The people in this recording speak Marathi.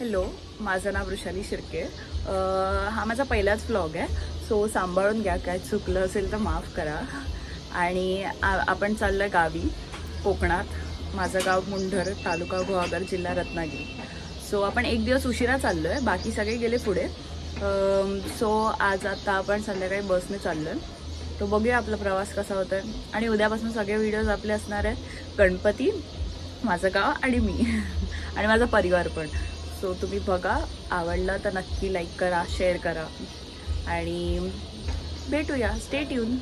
हॅलो, माझं नाव वृषाली शिर्के। हा माझा पहिलाच व्लॉग आहे, सो सांभाळून घ्या, काय चुकलं असेल तर माफ करा। आणि आपण चाललोय गावी, कोकणात। माझं गाव मुंढर, तालुका गुहागर, जिल्हा रत्नागिरी। सो आपण एक दिवस उशिरा चाललोय, बाकी सगळे गेले पुढे। सो आज आता आपण संध्याकाळी बसने चाललोय, तो बघूया आपला प्रवास कसा होतोय। आणि उद्यापासून सगळे व्हिडिओज आपले असणार आहे गणपती, माझं गाव आणि मी आणि माझा परिवार पण। सो तुम्ही बघा, आवडला तर नक्की लाईक करा, शेअर करा आणि भेटूया। Stay tune.